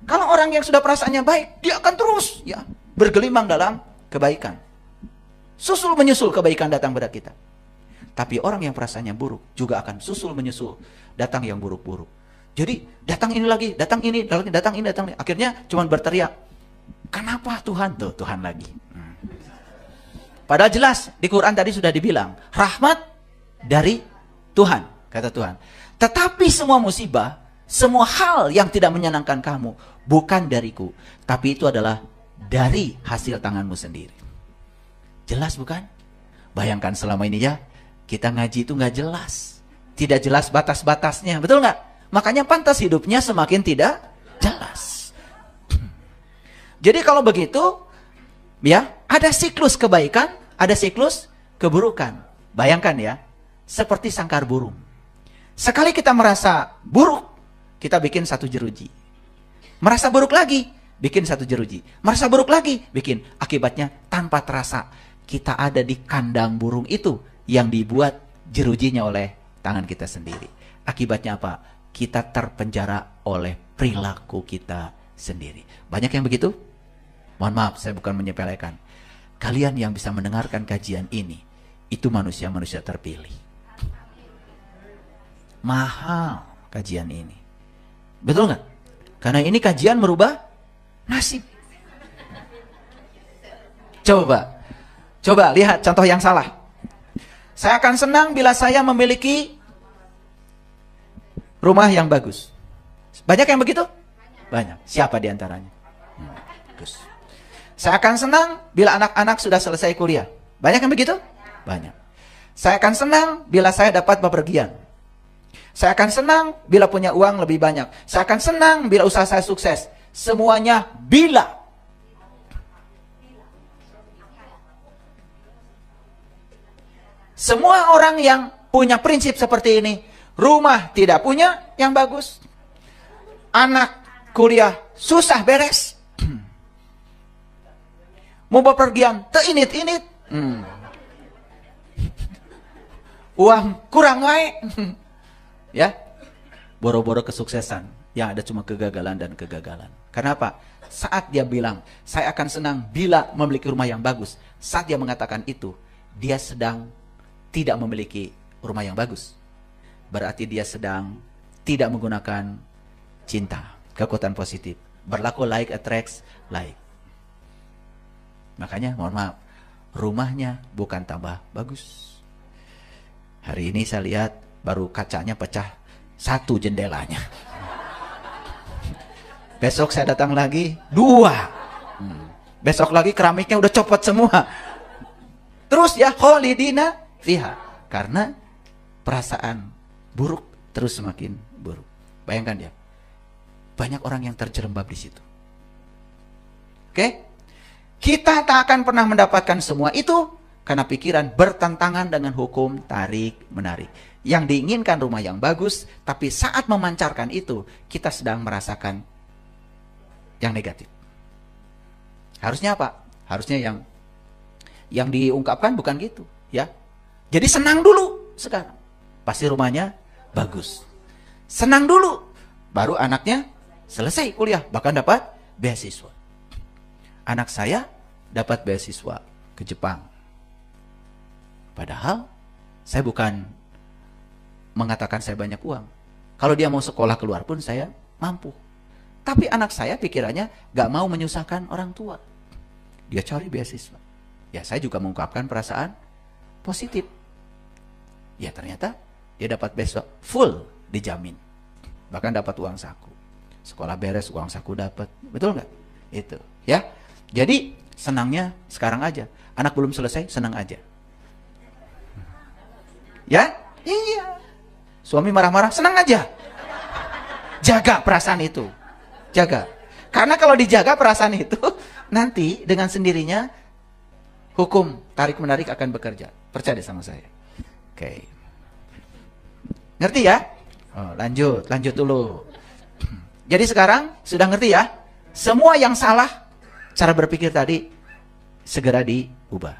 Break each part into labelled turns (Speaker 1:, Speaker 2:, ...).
Speaker 1: Kalau orang yang sudah perasaannya baik, dia akan terus ya bergelimang dalam kebaikan. Susul menyusul kebaikan datang pada kita. Tapi orang yang perasaannya buruk juga akan susul menyusul datang yang buruk-buruk. Jadi datang ini lagi, datang ini, datang ini, datang ini. Akhirnya cuma berteriak, kenapa Tuhan? Tuh, Tuhan lagi. Padahal jelas di Quran tadi sudah dibilang, rahmat dari Tuhan, kata Tuhan. Tetapi semua musibah, semua hal yang tidak menyenangkan kamu, bukan dariku. Tapi itu adalah dari hasil tanganmu sendiri. Jelas bukan? Bayangkan selama ini ya, kita ngaji itu nggak jelas. Tidak jelas batas-batasnya, betul nggak? Makanya pantas hidupnya semakin tidak jelas. Jadi kalau begitu, ya ada siklus kebaikan, ada siklus keburukan. Bayangkan ya, seperti sangkar burung. Sekali kita merasa buruk, kita bikin satu jeruji. Merasa buruk lagi, bikin satu jeruji. Merasa buruk lagi, bikin. Akibatnya tanpa terasa, kita ada di kandang burung itu yang dibuat jerujinya oleh tangan kita sendiri. Akibatnya apa? Kita terpenjara oleh perilaku kita sendiri. Banyak yang begitu? Mohon maaf, saya bukan menyepelekan. Kalian yang bisa mendengarkan kajian ini, itu manusia-manusia terpilih. Mahal kajian ini. Betul nggak? Karena ini kajian merubah nasib. Coba lihat contoh yang salah. Saya akan senang bila saya memiliki rumah yang bagus. Banyak yang begitu? Banyak. Siapa di antaranya? Bagus. Saya akan senang bila anak-anak sudah selesai kuliah. Banyak yang begitu? Banyak. Saya akan senang bila saya dapat bepergian. Saya akan senang bila punya uang lebih banyak. Saya akan senang bila usaha saya sukses. Semuanya bila. Semua orang yang punya prinsip seperti ini, rumah tidak punya yang bagus, anak kuliah susah beres, mau bepergian teinit-init, uang kurang wae, ya, boro-boro kesuksesan, yang ada cuma kegagalan dan kegagalan. Kenapa? Saat dia bilang, saya akan senang bila memiliki rumah yang bagus, saat dia mengatakan itu, dia sedang tidak memiliki rumah yang bagus. Berarti dia sedang tidak menggunakan cinta, kekuatan positif. Berlaku like attracts like. Makanya mohon maaf, rumahnya bukan tambah bagus. Hari ini saya lihat baru kacanya pecah satu jendelanya. Besok saya datang lagi 2. Besok lagi keramiknya udah copot semua. Terus ya kholidina fiha, karena perasaan buruk terus semakin buruk. Bayangkan ya, banyak orang yang terjerembab di situ. Oke? Kita tak akan pernah mendapatkan semua itu karena pikiran bertentangan dengan hukum tarik menarik. Yang diinginkan rumah yang bagus, tapi saat memancarkan itu kita sedang merasakan yang negatif. Harusnya apa? Harusnya yang diungkapkan bukan gitu, ya. Jadi senang dulu sekarang, pasti rumahnya bagus. Senang dulu, baru anaknya selesai kuliah, bahkan dapat beasiswa. Anak saya dapat beasiswa ke Jepang. Padahal saya bukan mengatakan saya banyak uang. Kalau dia mau sekolah keluar pun saya mampu. Tapi anak saya pikirannya gak mau menyusahkan orang tua. Dia cari beasiswa. Ya saya juga mengungkapkan perasaan positif. Ya ternyata dia dapat beasiswa full dijamin. Bahkan dapat uang saku. Sekolah beres, uang saku dapat. Betul nggak? Itu. Ya. Jadi senangnya sekarang aja. Anak belum selesai, senang aja. Ya? Iya. Suami marah-marah, senang aja. Jaga perasaan itu. Jaga. Karena kalau dijaga perasaan itu, nanti dengan sendirinya hukum tarik-menarik akan bekerja. Percaya sama saya. Oke. Ngerti ya? Oh, lanjut dulu. Jadi sekarang sudah ngerti ya? Semua yang salah cara berpikir tadi segera diubah.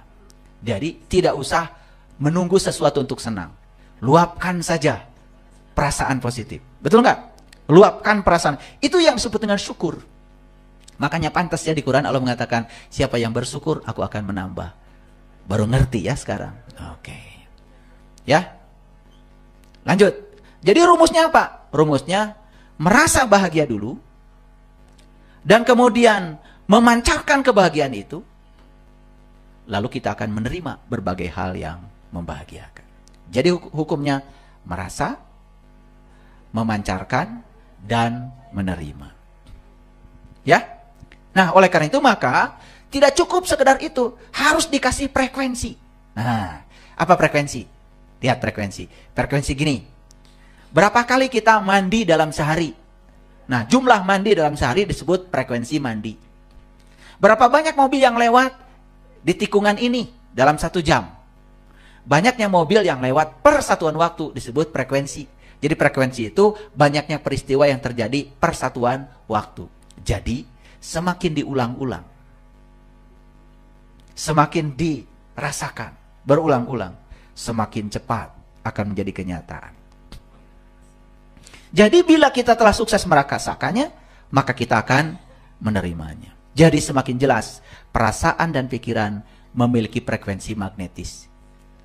Speaker 1: Jadi tidak usah menunggu sesuatu untuk senang. Luapkan saja perasaan positif. Betul nggak? Luapkan perasaan. Itu yang disebut dengan syukur. Makanya pantas ya di Quran Allah mengatakan, siapa yang bersyukur aku akan menambah. Baru ngerti ya sekarang. Oke. Ya. Lanjut. Jadi rumusnya apa? Rumusnya merasa bahagia dulu. Dan kemudian memancarkan kebahagiaan itu. Lalu kita akan menerima berbagai hal yang membahagiakan. Jadi hukumnya merasa, memancarkan, dan menerima. Ya. Nah, oleh karena itu maka tidak cukup sekedar itu, harus dikasih frekuensi. Nah, apa frekuensi? Lihat frekuensi. Frekuensi gini. Berapa kali kita mandi dalam sehari? Nah, jumlah mandi dalam sehari disebut frekuensi mandi. Berapa banyak mobil yang lewat di tikungan ini dalam 1 jam? Banyaknya mobil yang lewat per satuan waktu disebut frekuensi. Jadi frekuensi itu banyaknya peristiwa yang terjadi per satuan waktu. Jadi semakin diulang-ulang, semakin dirasakan, berulang-ulang, semakin cepat akan menjadi kenyataan. Jadi bila kita telah sukses merasakannya, maka kita akan menerimanya. Jadi semakin jelas, perasaan dan pikiran memiliki frekuensi magnetis.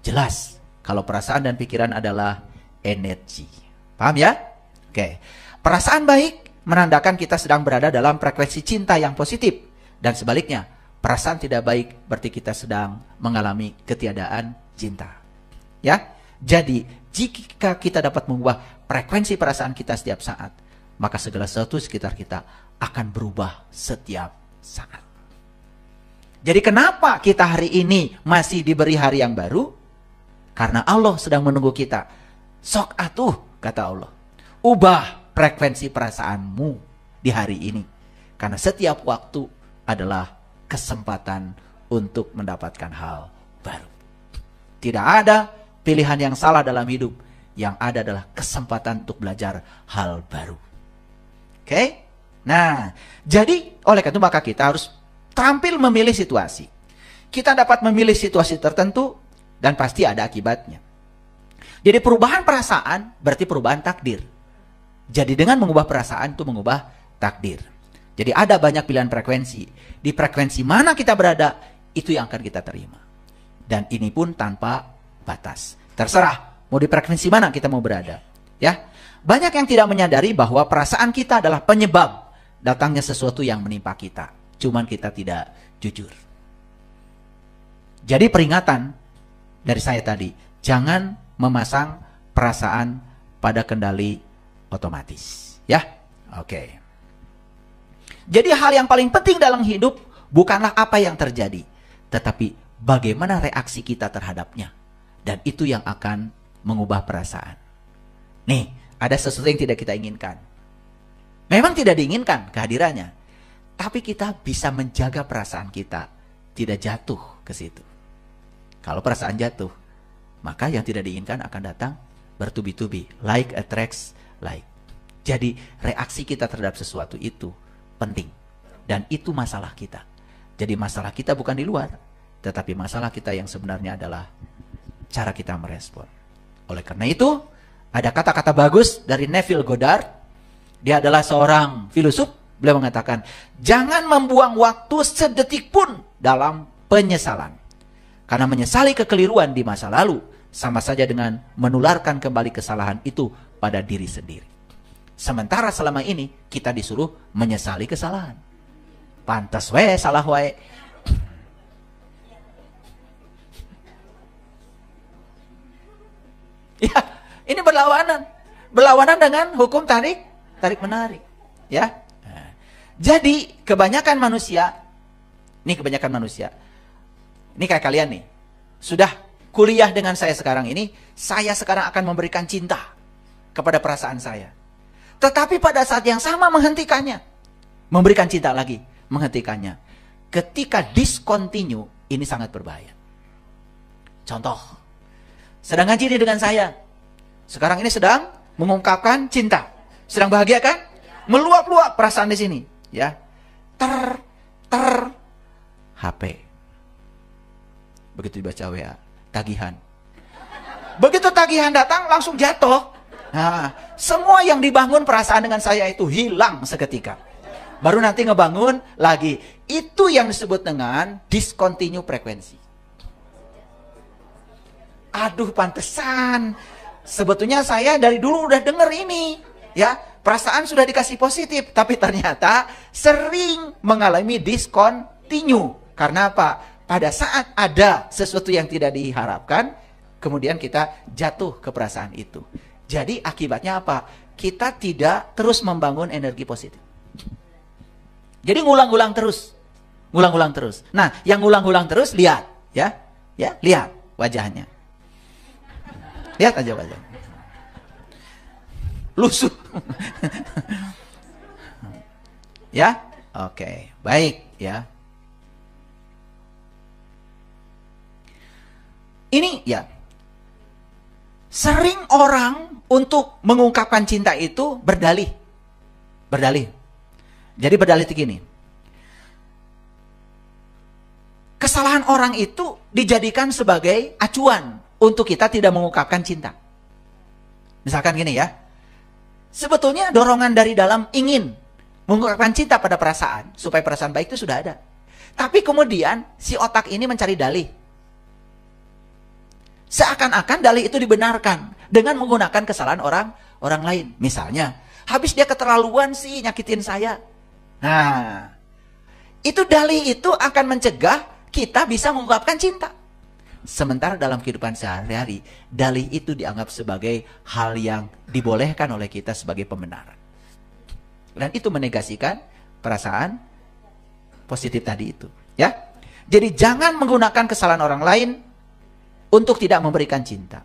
Speaker 1: Jelas, kalau perasaan dan pikiran adalah energi. Paham ya? Oke. Perasaan baik menandakan kita sedang berada dalam frekuensi cinta yang positif. Dan sebaliknya, perasaan tidak baik berarti kita sedang mengalami ketiadaan cinta. Ya? Jadi, jika kita dapat mengubah frekuensi perasaan kita setiap saat, maka segala sesuatu sekitar kita akan berubah setiap saat. Jadi kenapa kita hari ini masih diberi hari yang baru? Karena Allah sedang menunggu kita. Sok atuh, kata Allah, ubah frekuensi perasaanmu di hari ini. Karena setiap waktu adalah kesempatan untuk mendapatkan hal baru. Tidak ada pilihan yang salah dalam hidup. Yang ada adalah kesempatan untuk belajar hal baru. Oke? Nah, jadi oleh karena itu maka kita harus terampil memilih situasi. Kita dapat memilih situasi tertentu dan pasti ada akibatnya. Jadi perubahan perasaan berarti perubahan takdir. Jadi dengan mengubah perasaan itu mengubah takdir. Jadi ada banyak pilihan frekuensi. Di frekuensi mana kita berada, itu yang akan kita terima. Dan ini pun tanpa batas. Terserah mau di frekuensi mana kita mau berada. Ya, banyak yang tidak menyadari bahwa perasaan kita adalah penyebab datangnya sesuatu yang menimpa kita. Cuman kita tidak jujur. Jadi peringatan dari saya tadi, jangan memasang perasaan pada kendali otomatis. Ya, oke. Jadi hal yang paling penting dalam hidup bukanlah apa yang terjadi, tetapi bagaimana reaksi kita terhadapnya. Dan itu yang akan mengubah perasaan. Nih, ada sesuatu yang tidak kita inginkan. Memang tidak diinginkan kehadirannya, tapi kita bisa menjaga perasaan kita tidak jatuh ke situ. Kalau perasaan jatuh, maka yang tidak diinginkan akan datang bertubi-tubi. Like attracts like. Jadi reaksi kita terhadap sesuatu itu penting. Dan itu masalah kita. Jadi masalah kita bukan di luar, tetapi masalah kita yang sebenarnya adalah cara kita merespon. Oleh karena itu, ada kata-kata bagus dari Neville Goddard. Dia adalah seorang filosof. Beliau mengatakan, jangan membuang waktu sedetik pun dalam penyesalan. Karena menyesali kekeliruan di masa lalu sama saja dengan menularkan kembali kesalahan itu pada diri sendiri. Sementara selama ini kita disuruh menyesali kesalahan. Pantas we, salah we. Ya, ini berlawanan. Berlawanan dengan hukum tarik menarik. Ya. Jadi kebanyakan manusia, ini kayak kalian nih, sudah kuliah dengan saya sekarang ini, saya sekarang akan memberikan cinta kepada perasaan saya. Tetapi pada saat yang sama menghentikannya, memberikan cinta lagi, menghentikannya. Ketika discontinue, ini sangat berbahaya. Contoh, sedang ngaji dengan saya, sekarang ini sedang mengungkapkan cinta, sedang bahagia kan? Meluap-luap perasaan di sini, ya. HP. Begitu dibaca WA, tagihan. Begitu tagihan datang, langsung jatuh. Nah, semua yang dibangun perasaan dengan saya itu hilang seketika. Baru nanti ngebangun lagi. Itu yang disebut dengan discontinue frekuensi. Aduh, pantesan. Sebetulnya saya dari dulu udah denger ini. Ya, perasaan sudah dikasih positif. Tapi ternyata sering mengalami discontinue. Karena apa? Pada saat ada sesuatu yang tidak diharapkan, kemudian kita jatuh ke perasaan itu. Jadi akibatnya apa? Kita tidak terus membangun energi positif. Jadi ngulang-ngulang terus. Ngulang-ngulang terus. Nah, yang ngulang-ngulang terus lihat, ya. Ya, lihat wajahnya. Lihat aja wajahnya. Lusuh. Ya? Oke, baik, ya. Ini ya. Sering orang untuk mengungkapkan cinta itu berdalih. Berdalih. Jadi berdalih begini. Kesalahan orang itu dijadikan sebagai acuan untuk kita tidak mengungkapkan cinta. Misalkan gini ya. Sebetulnya dorongan dari dalam ingin mengungkapkan cinta pada perasaan. Supaya perasaan baik itu sudah ada. Tapi kemudian si otak ini mencari dalih. Seakan-akan dalih itu dibenarkan dengan menggunakan kesalahan orang lain. Misalnya, habis dia keterlaluan sih nyakitin saya. Nah, itu dalih itu akan mencegah kita bisa mengungkapkan cinta. Sementara dalam kehidupan sehari-hari, dalih itu dianggap sebagai hal yang dibolehkan oleh kita sebagai pembenaran. Dan itu menegasikan perasaan positif tadi itu. Ya, jadi jangan menggunakan kesalahan orang lain untuk tidak memberikan cinta.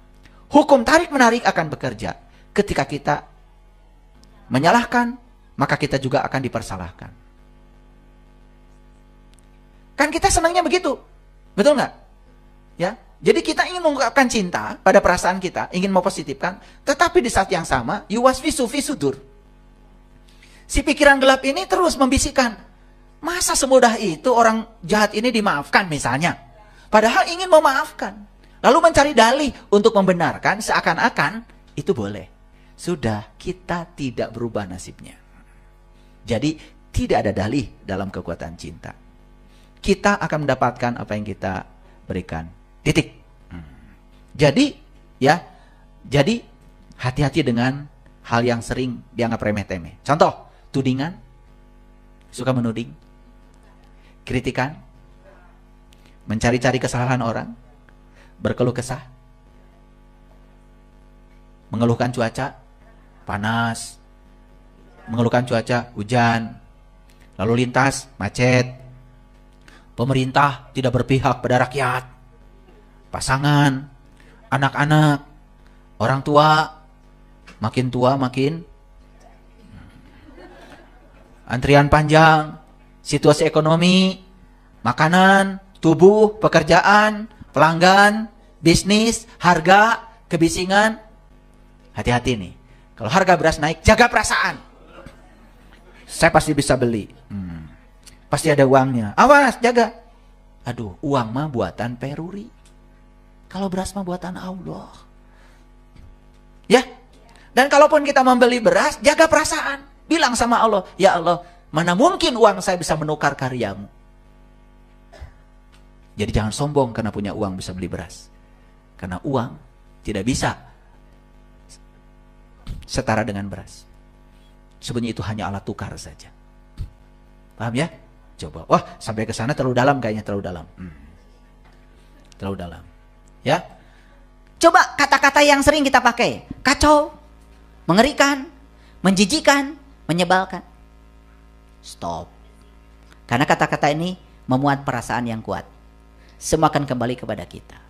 Speaker 1: Hukum tarik-menarik akan bekerja. Ketika kita menyalahkan, maka kita juga akan dipersalahkan. Kan kita senangnya begitu. Betul nggak? Ya. Jadi kita ingin mengungkapkan cinta pada perasaan kita, ingin mempositifkan, tetapi di saat yang sama, yuwaswisu fi sudur. Si pikiran gelap ini terus membisikkan, masa semudah itu orang jahat ini dimaafkan misalnya. Padahal ingin memaafkan. Lalu mencari dalih untuk membenarkan seakan-akan itu boleh. Sudah, kita tidak berubah nasibnya. Jadi tidak ada dalih dalam kekuatan cinta. Kita akan mendapatkan apa yang kita berikan. Titik. Jadi ya, jadi hati-hati dengan hal yang sering dianggap remeh-temeh. Contoh, tudingan, suka menuding, kritikan, mencari-cari kesalahan orang, berkeluh kesah, mengeluhkan cuaca panas, mengeluhkan cuaca hujan, lalu lintas macet, pemerintah tidak berpihak pada rakyat, pasangan, anak-anak, orang tua makin antrian panjang, situasi ekonomi, makanan, tubuh, pekerjaan, pelanggan, bisnis, harga, kebisingan. Hati-hati nih. Kalau harga beras naik, jaga perasaan. Saya pasti bisa beli. Pasti ada uangnya. Awas, jaga. Aduh, uang mah buatan peruri. Kalau beras mah buatan Allah. Ya. Dan kalaupun kita membeli beras, jaga perasaan. Bilang sama Allah, ya Allah, mana mungkin uang saya bisa menukar karyamu. Jadi jangan sombong karena punya uang bisa beli beras. Karena uang tidak bisa setara dengan beras. Sebenarnya itu hanya alat tukar saja. Paham ya? Coba. Wah, sampai ke sana terlalu dalam kayaknya, terlalu dalam. Terlalu dalam. Ya. Coba kata-kata yang sering kita pakai. Kacau, mengerikan, menjijikan, menyebalkan. Stop. Karena kata-kata ini memuat perasaan yang kuat. Semua akan kembali kepada kita.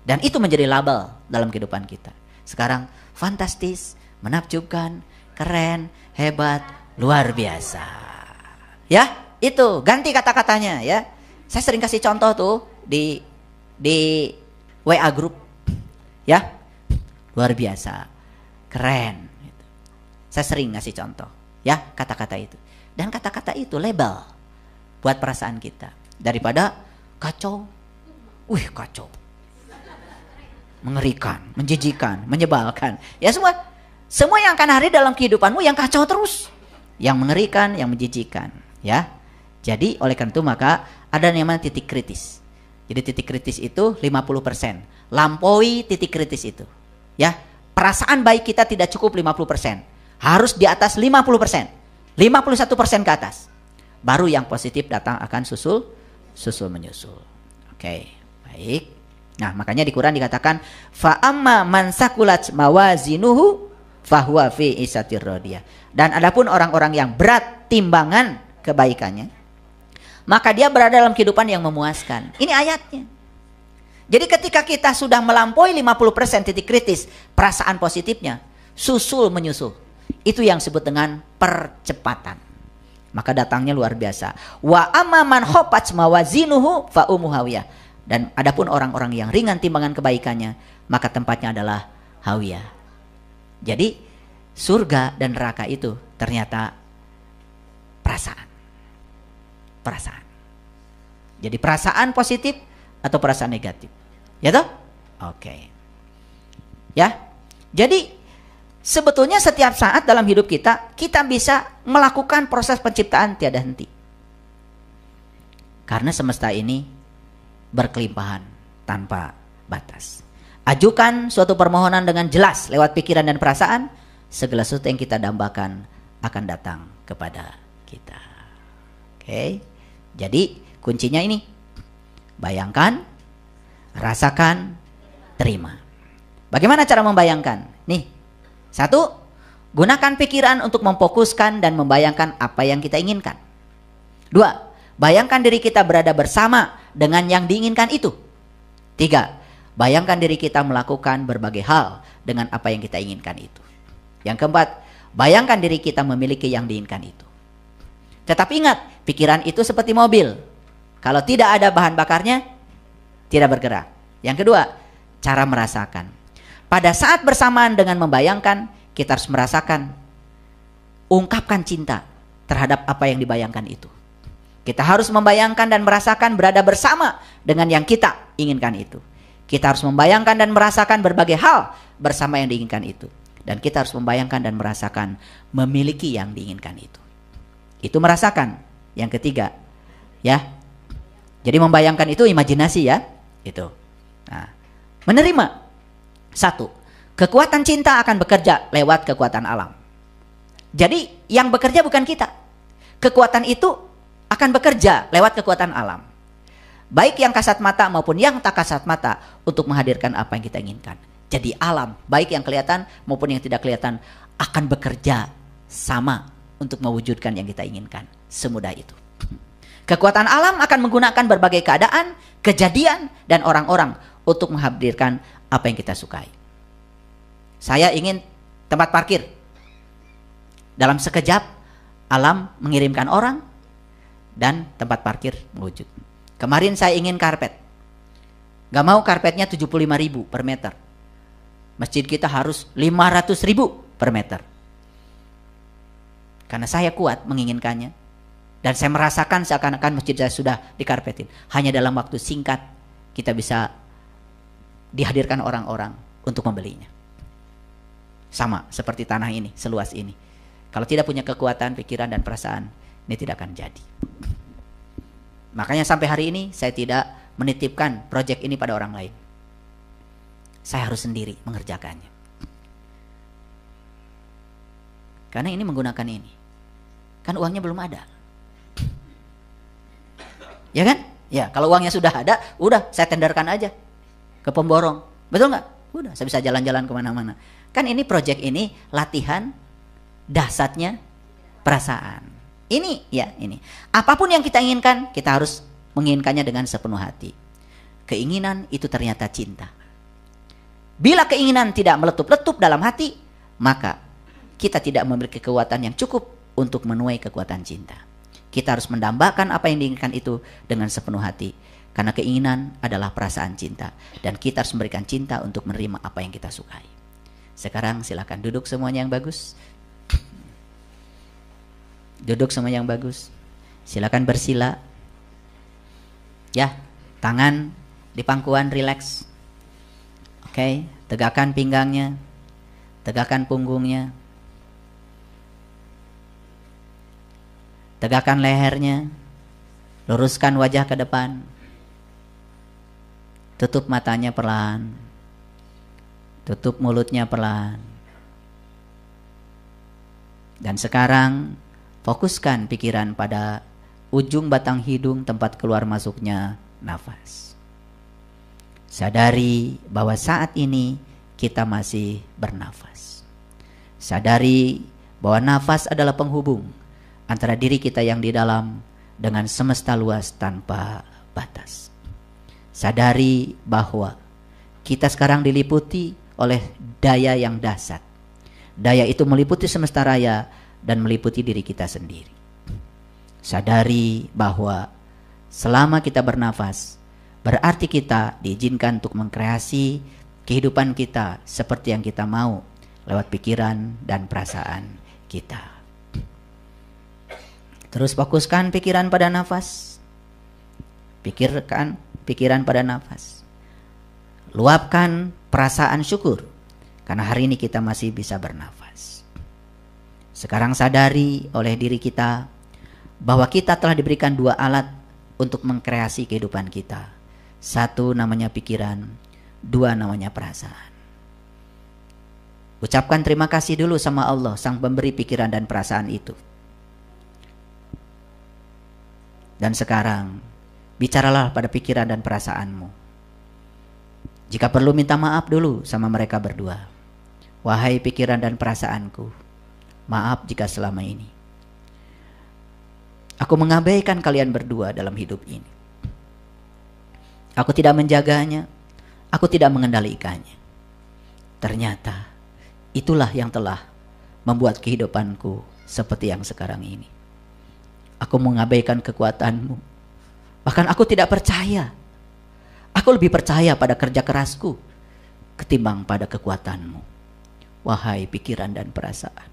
Speaker 1: Dan itu menjadi label dalam kehidupan kita. Sekarang fantastis, menakjubkan, keren, hebat, luar biasa. Ya, itu ganti kata-katanya ya. Saya sering kasih contoh tuh di WA group. Ya. Luar biasa. Keren. Saya sering ngasih contoh ya kata-kata itu. Dan kata-kata itu label buat perasaan kita. Daripada kacau. Wih, kacau. Mengerikan, menjijikan, menyebalkan. Ya semua yang akan hari dalam kehidupanmu yang kacau terus.
Speaker 2: yang mengerikan, yang menjijikan, ya. Jadi oleh karena itu maka ada yang namanya titik kritis. Jadi titik kritis itu 50%. Lampaui titik kritis itu. Ya, perasaan baik kita tidak cukup 50%. Harus di atas 50%. 51% ke atas. Baru yang positif datang akan susul menyusul. Oke, baik. Nah, makanya di Quran dikatakan fa amma man sakulat mawazinuhu fahuwa fi isatir radiyah. Dan adapun orang-orang yang berat timbangan kebaikannya, maka dia berada dalam kehidupan yang memuaskan. Ini ayatnya. Jadi ketika kita sudah melampaui 50% titik kritis perasaan positifnya, susul menyusul. Itu yang disebut dengan percepatan. Maka datangnya luar biasa. Wa amma man khafat mawazinuhu fa ummuhu hawiyah. Dan adapun orang-orang yang ringan timbangan kebaikannya, maka tempatnya adalah hawiyah. Jadi surga dan neraka itu ternyata perasaan. Perasaan. Jadi perasaan positif atau perasaan negatif. Ya toh? Oke. Ya. Jadi sebetulnya setiap saat dalam hidup kita bisa melakukan proses penciptaan tiada henti. Karena semesta ini berkelimpahan tanpa batas. Ajukan suatu permohonan dengan jelas lewat pikiran dan perasaan, segala sesuatu yang kita dambakan akan datang kepada kita. Oke. Jadi kuncinya ini. Bayangkan, rasakan, terima. Bagaimana cara membayangkan? Nih. 1. Gunakan pikiran untuk memfokuskan dan membayangkan apa yang kita inginkan. 2. Bayangkan diri kita berada bersama dengan yang diinginkan itu. 3. Bayangkan diri kita melakukan berbagai hal dengan apa yang kita inginkan itu. Yang keempat, bayangkan diri kita memiliki yang diinginkan itu. Tetapi ingat, pikiran itu seperti mobil. Kalau tidak ada bahan bakarnya, tidak bergerak. Yang kedua, cara merasakan. Pada saat bersamaan dengan membayangkan, kita harus merasakan, ungkapkan cinta terhadap apa yang dibayangkan itu. Kita harus membayangkan dan merasakan berada bersama dengan yang kita inginkan itu. Kita harus membayangkan dan merasakan berbagai hal bersama yang diinginkan itu. Dan kita harus membayangkan dan merasakan memiliki yang diinginkan itu. Itu merasakan. Yang ketiga, ya. Jadi membayangkan itu imajinasi ya. Itu. Nah, menerima. 1. Kekuatan cinta akan bekerja lewat kekuatan alam. Jadi yang bekerja bukan kita. Kekuatan itu akan bekerja lewat kekuatan alam. Baik yang kasat mata maupun yang tak kasat mata untuk menghadirkan apa yang kita inginkan. Jadi alam, baik yang kelihatan maupun yang tidak kelihatan akan bekerja sama untuk mewujudkan yang kita inginkan. Semudah itu. Kekuatan alam akan menggunakan berbagai keadaan, kejadian, dan orang-orang untuk menghadirkan apa yang kita sukai. Saya ingin tempat parkir. Dalam sekejap, alam mengirimkan orang dan tempat parkir mewujud. Kemarin saya ingin karpet. Gak mau karpetnya 75.000 per meter. Masjid kita harus 500.000 per meter. Karena saya kuat menginginkannya. Dan saya merasakan seakan-akan masjid saya sudah dikarpetin. Hanya dalam waktu singkat kita bisa dihadirkan orang-orang untuk membelinya. Sama seperti tanah ini, seluas ini. Kalau tidak punya kekuatan, pikiran, dan perasaan, ini tidak akan jadi. Makanya sampai hari ini saya tidak menitipkan proyek ini pada orang lain. Saya harus sendiri mengerjakannya. Karena ini menggunakan ini. Kan uangnya belum ada. Ya kan? Ya, kalau uangnya sudah ada, udah saya tenderkan aja ke pemborong. Betul nggak? Udah, saya bisa jalan-jalan kemana-mana. Kan ini proyek ini latihan dahsyatnya perasaan. Ini, ya ini. Apapun yang kita inginkan, kita harus menginginkannya dengan sepenuh hati. Keinginan itu ternyata cinta. Bila keinginan tidak meletup-letup dalam hati, maka kita tidak memiliki kekuatan yang cukup untuk menuai kekuatan cinta. Kita harus mendambakan apa yang diinginkan itu dengan sepenuh hati. Karena keinginan adalah perasaan cinta. Dan kita harus memberikan cinta untuk menerima apa yang kita sukai. Sekarang silakan duduk semuanya yang bagus. Duduk semua yang bagus. Silakan bersila. Ya, tangan di pangkuan rileks. Oke, tegakkan pinggangnya. Tegakkan punggungnya. Tegakkan lehernya, luruskan wajah ke depan, tutup matanya perlahan, tutup mulutnya perlahan. Dan sekarang fokuskan pikiran pada ujung batang hidung tempat keluar masuknya nafas. Sadari bahwa saat ini kita masih bernafas. Sadari bahwa nafas adalah penghubung antara diri kita yang di dalam dengan semesta luas tanpa batas. Sadari bahwa kita sekarang diliputi oleh daya yang dahsyat. Daya itu meliputi semesta raya dan meliputi diri kita sendiri. Sadari bahwa selama kita bernafas, berarti kita diizinkan untuk mengkreasi kehidupan kita seperti yang kita mau lewat pikiran dan perasaan kita. Terus fokuskan pikiran pada nafas. Pikirkan pikiran pada nafas. Luapkan perasaan syukur karena hari ini kita masih bisa bernafas. Sekarang sadari oleh diri kita bahwa kita telah diberikan 2 alat untuk mengkreasi kehidupan kita. 1 namanya pikiran, 2 namanya perasaan. Ucapkan terima kasih dulu sama Allah, sang pemberi pikiran dan perasaan itu. Dan sekarang, bicaralah pada pikiran dan perasaanmu. Jika perlu minta maaf dulu sama mereka berdua. Wahai pikiran dan perasaanku, maaf jika selama ini aku mengabaikan kalian berdua dalam hidup ini. Aku tidak menjaganya, aku tidak mengendalikannya. Ternyata itulah yang telah membuat kehidupanku seperti yang sekarang ini. Aku mengabaikan kekuatanmu. Bahkan aku tidak percaya. Aku lebih percaya pada kerja kerasku ketimbang pada kekuatanmu. Wahai pikiran dan perasaan,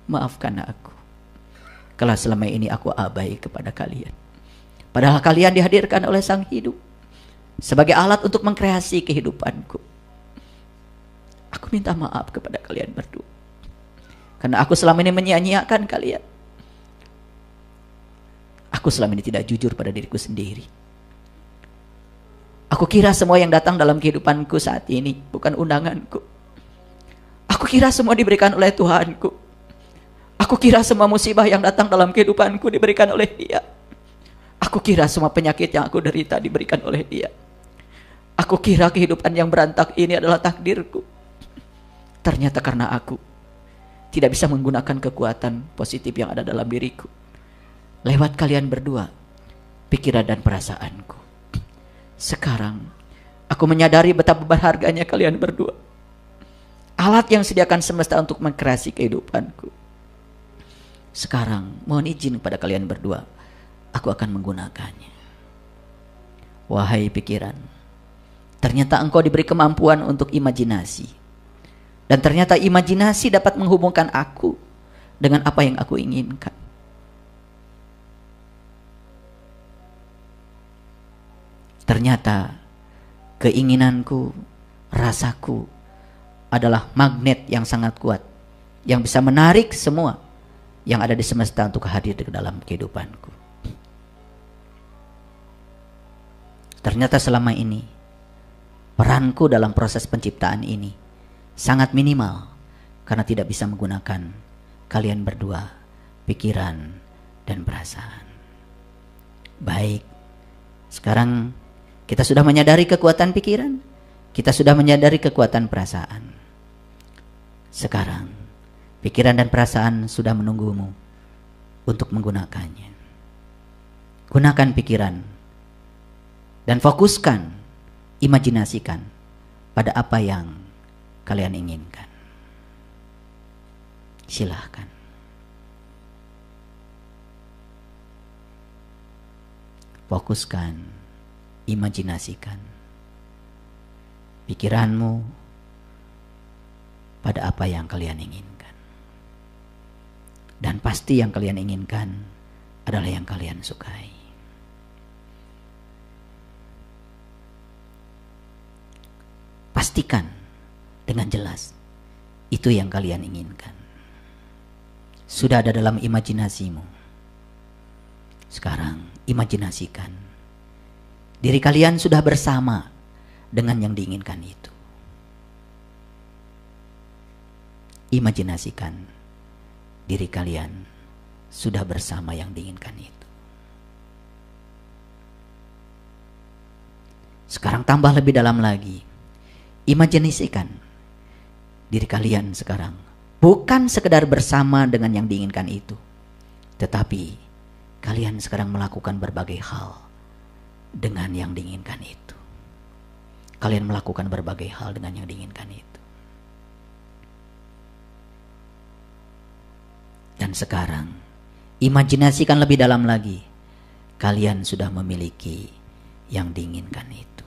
Speaker 2: maafkan aku. Kalau selama ini aku abai kepada kalian. Padahal kalian dihadirkan oleh Sang Hidup sebagai alat untuk mengkreasi kehidupanku. Aku minta maaf kepada kalian berdua. Karena aku selama ini menyia-nyiakan kalian. Aku selama ini tidak jujur pada diriku sendiri. Aku kira semua yang datang dalam kehidupanku saat ini bukan undanganku. Aku kira semua diberikan oleh Tuhanku. Aku kira semua musibah yang datang dalam kehidupanku diberikan oleh Dia. Aku kira semua penyakit yang aku derita diberikan oleh Dia. Aku kira kehidupan yang berantak ini adalah takdirku. Ternyata karena aku tidak bisa menggunakan kekuatan positif yang ada dalam diriku. Lewat kalian berdua, pikiran dan perasaanku. Sekarang, aku menyadari betapa berharganya kalian berdua. Alat yang sediakan semesta untuk mengkreasi kehidupanku. Sekarang, mohon izin kepada kalian berdua, aku akan menggunakannya. Wahai pikiran, ternyata engkau diberi kemampuan untuk imajinasi. Dan ternyata imajinasi dapat menghubungkan aku dengan apa yang aku inginkan. Ternyata keinginanku, rasaku adalah magnet yang sangat kuat yang bisa menarik semua yang ada di semesta untuk hadir di dalam kehidupanku. Ternyata selama ini peranku dalam proses penciptaan ini sangat minimal karena tidak bisa menggunakan kalian berdua, pikiran dan perasaan. Baik, sekarang kita sudah menyadari kekuatan pikiran, kita sudah menyadari kekuatan perasaan. Sekarang, pikiran dan perasaan sudah menunggumu untuk menggunakannya. Gunakan pikiran dan fokuskan, imajinasikan pada apa yang kalian inginkan. Silahkan. Fokuskan. Imajinasikan pikiranmu pada apa yang kalian inginkan. Dan pasti yang kalian inginkan adalah yang kalian sukai. Pastikan dengan jelas itu yang kalian inginkan. Sudah ada dalam imajinasimu. Sekarang imajinasikan diri kalian sudah bersama dengan yang diinginkan itu. Imajinasikan diri kalian sudah bersama yang diinginkan itu. Sekarang tambah lebih dalam lagi. Imajinasikan diri kalian sekarang bukan sekedar bersama dengan yang diinginkan itu, tetapi kalian sekarang melakukan berbagai hal dengan yang diinginkan itu. Kalian melakukan berbagai hal dengan yang diinginkan itu. Dan sekarang imajinasikan lebih dalam lagi. Kalian sudah memiliki yang diinginkan itu.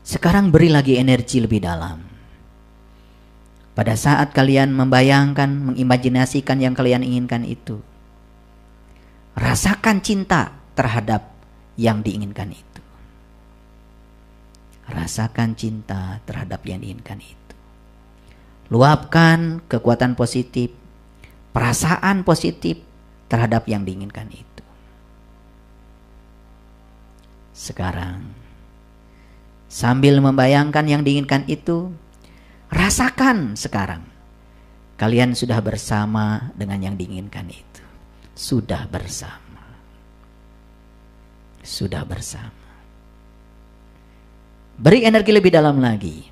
Speaker 2: Sekarang beri lagi energi lebih dalam. Pada saat kalian membayangkan, mengimajinasikan yang kalian inginkan itu, rasakan cinta terhadap yang diinginkan itu. Rasakan cinta terhadap yang diinginkan itu. Luapkan kekuatan positif, perasaan positif terhadap yang diinginkan itu. Sekarang sambil membayangkan yang diinginkan itu, rasakan sekarang kalian sudah bersama dengan yang diinginkan itu. Sudah bersama. Sudah bersama. Beri energi lebih dalam lagi.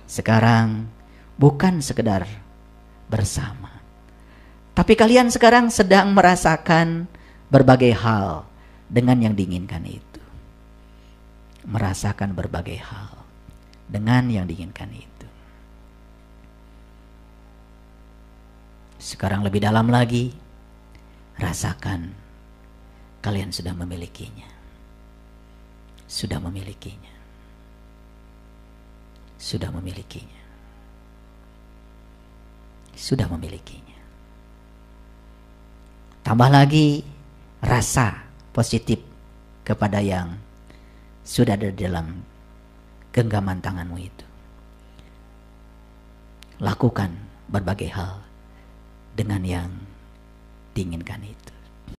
Speaker 2: Sekarang bukan sekedar bersama, tapi kalian sekarang sedang merasakan berbagai hal dengan yang diinginkan itu. Merasakan berbagai hal dengan yang diinginkan itu. Sekarang lebih dalam lagi, rasakan kalian sudah memilikinya. Sudah memilikinya. Sudah memilikinya. Sudah memilikinya. Tambah lagi rasa positif kepada yang sudah ada dalam genggaman tanganmu itu. Lakukan berbagai hal dengan yang diinginkan itu.